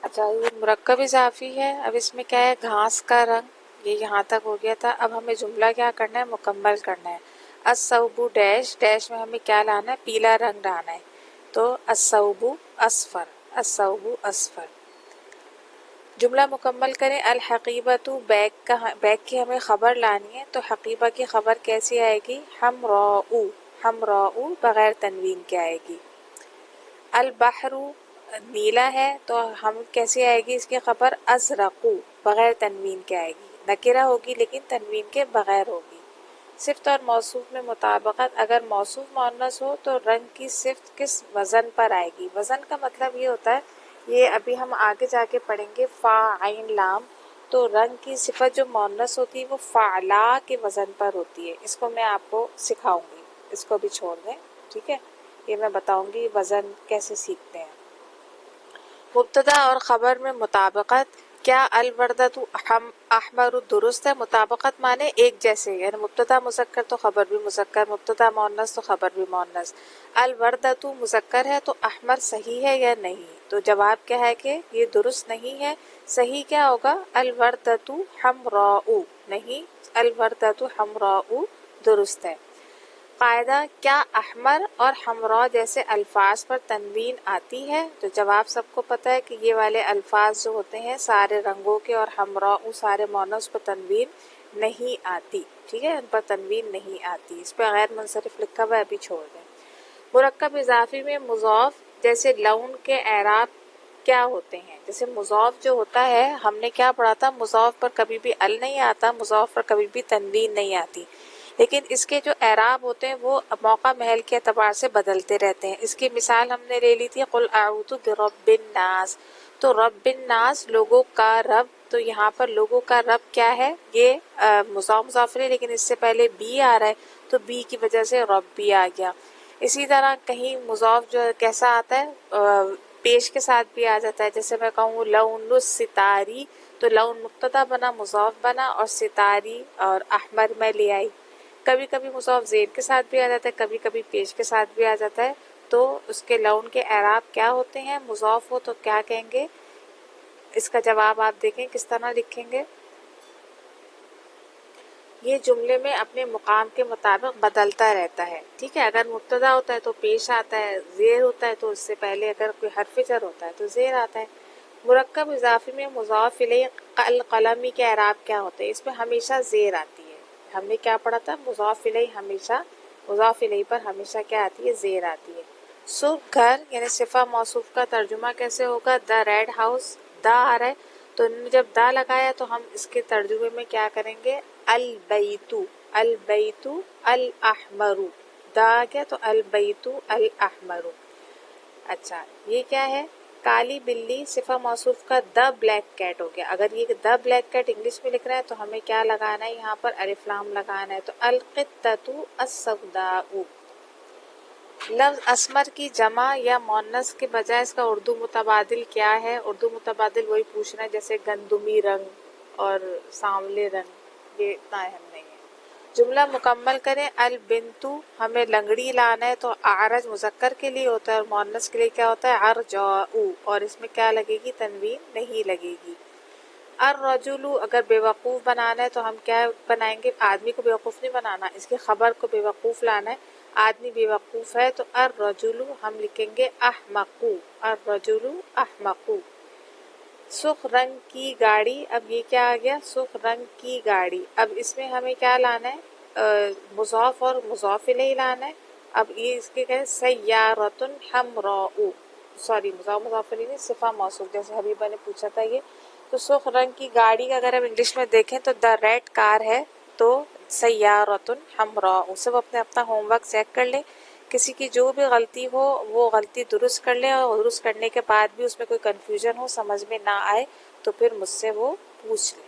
اچھا یہ مرکب اضافی ہے. اب اس میں کیا ہے؟ گھاس کا رنگ. یہ یہاں تک ہو گیا تھا. اب ہمیں جملہ کیا کرنا ہے؟ مکمل کرنا ہے. الثوب ڈیش ڈیش میں ہمیں کیا لانا ہے؟ پیلا رنگ لانا ہے. تو الثوب اصفر، الثوب اصفر. جملہ مکمل کریں. الحقیبۃ بیگ کی ہمیں خبر لانی ہے. تو حقیبہ کی خبر کیسی آئے گی؟ حمراء، حمراء بغیر تنوین کے آئے گی. البحر نیلا ہے تو ہم کیسی آئے گی اس کی خبر؟ ازرق بغیر تنوین کے آئے گی. نکرہ ہوگی لیکن تنوین کے بغیر ہوگی. صفت اور موصوف میں مطابقت. اگر موصوف مؤنث ہو تو رنگ کی صفت کس وزن پر آئے گی؟ وزن کا مطلب یہ ہوتا ہے، یہ ابھی ہم آگے جا کے پڑھیں گے. فا عین لام. تو رنگ کی صفت جو مؤنث ہوتی ہے وہ فعلا کے وزن پر ہوتی ہے. اس کو میں آپ کو سکھاؤں گی، اس کو بھی چھوڑ دیں، ٹھیک ہے؟ یہ میں بتاؤں گی وزن کیسے سیکھتے ہیں. مبتدا اور خبر میں مطابقت. کیا الوردۃ احمر درست ہے؟ مطابقت مانے ایک جیسے، یعنی مبتدا مذکر تو خبر بھی مذکر، مبتدا مؤنث تو خبر بھی مؤنث. الوردۃ مذکر ہے تو احمر صحیح ہے یا نہیں؟ تو جواب کیا ہے کہ یہ درست نہیں ہے. صحیح کیا ہوگا؟ الوردۃ حمراء. نہیں، الوردۃ حمراء درست ہے. قاعدہ. کیا احمر اور حمراء جیسے الفاظ پر تنوین آتی ہے؟ تو جواب سب کو پتہ ہے کہ یہ والے الفاظ جو ہوتے ہیں سارے رنگوں کے اور حمراء سارے مؤنث پر تنوین نہیں آتی، ٹھیک ہے؟ ان پر تنوین نہیں آتی. اس پہ غیر منصرف لکھا ہوا ہے، ابھی چھوڑ دیں. مرکب اضافی میں مضاف جیسے لون کے اعراب کیا ہوتے ہیں؟ جیسے مضاف جو ہوتا ہے، ہم نے کیا پڑھا تھا؟ مضاف پر کبھی بھی ال نہیں آتا، مضاف پر کبھی بھی تنوین نہیں آتی، لیکن اس کے جو اعراب ہوتے ہیں وہ موقع محل کے اعتبار سے بدلتے رہتے ہیں. اس کی مثال ہم نے لے لی تھی قل اعوذ برب الناس. تو رب الناس لوگوں کا رب. تو یہاں پر لوگوں کا رب کیا ہے؟ یہ مضاف ہے لیکن اس سے پہلے بی آ رہا ہے تو بی کی وجہ سے رب بھی آ گیا. اسی طرح کہیں مضاف جو کیسا آتا ہے؟ پیش کے ساتھ بھی آ جاتا ہے. جیسے میں کہوں لون الستاری، تو لون مبتدا بنا، مضاف بنا، اور ستاری اور احمر میں لے آئی. کبھی کبھی مضاف زیر کے ساتھ بھی آ جاتا ہے، کبھی کبھی پیش کے ساتھ بھی آ جاتا ہے. تو اس کے لون کے اعراب کیا ہوتے ہیں؟ مضاف ہو تو کیا کہیں گے؟ اس کا جواب آپ دیکھیں کس طرح لکھیں گے. یہ جملے میں اپنے مقام کے مطابق بدلتا رہتا ہے، ٹھیک ہے؟ اگر مبتدا ہوتا ہے تو پیش آتا ہے، زیر ہوتا ہے تو اس سے پہلے اگر کوئی حرف جر ہوتا ہے تو زیر آتا ہے. مرکب اضافی میں مضاف الیہ القلمی کے اعراب کیا ہوتے ہیں؟ اس میں ہمیشہ زیر آتی ہے. ہم نے کیا پڑھا تھا؟ مضاف الیہ ہمیشہ، مضاف الیہ پر ہمیشہ کیا آتی ہے؟ زیر آتی ہے. صبح گھر یعنی صفہ موصوف کا ترجمہ کیسے ہوگا؟ دا ریڈ ہاؤس. دا آ رہا ہے تو انہوں نے جب دا لگایا تو ہم اس کے ترجمے میں کیا کریں گے؟ البیت، البیت الاحمر. دا آ گیا تو البیت الاحمر. اچھا یہ کیا ہے؟ کالی بلی صفہ موصوف کا دا بلیک کیٹ ہو گیا. اگر یہ دا بلیک کیٹ انگلش میں لکھ رہا ہے تو ہمیں کیا لگانا ہے؟ یہاں پر الف لام لگانا ہے. تو القطۃ السوداء. لفظ اسمر کی جمع یا مؤنث کے بجائے اس کا اردو متبادل کیا ہے؟ اردو متبادل وہی پوچھنا ہے جیسے گندمی رنگ اور سانولے رنگ، یہ اتنا اہم نہیں ہے. جملہ مکمل کریں. البنت ہمیں لنگڑی لانا ہے تو اعرج مذکر کے لیے ہوتا ہے اور مؤنث کے لیے کیا ہوتا ہے؟ ارجاء. اور اس میں کیا لگے گی؟ تنوین نہیں لگے گی. الرجل اگر بیوقوف بنانا ہے تو ہم کیا بنائیں گے؟ آدمی کو بیوقوف نہیں بنانا، اس کی خبر کو بیوقوف لانا ہے. آدمی بیوقوف ہے تو الرجل ہم لکھیں گے احمق. الرجل احمق. سرخ رنگ کی گاڑی. اب یہ کیا آ گیا؟ سرخ رنگ کی گاڑی. اب اس میں ہمیں کیا لانا ہے؟ مضاف اور مضاف الیہ لانا ہے. اب یہ اس کے کہتے ہیں سیارۃ حمراء. سوری مضاف الیہ نہیں، صفہ موصوف. جیسے حبیبہ نے پوچھا تھا یہ. تو سرخ رنگ کی گاڑی اگر ہم انگلش میں دیکھیں تو دا ریڈ کار ہے تو سیارۃ حمراء. سب اپنا ہوم ورک چیک کر لیں، کسی کی جو بھی غلطی ہو وہ غلطی درست کر لیں، اور درست کرنے کے بعد بھی اس میں کوئی کنفیوژن ہو، سمجھ میں نہ آئے تو پھر مجھ سے وہ پوچھ لیں.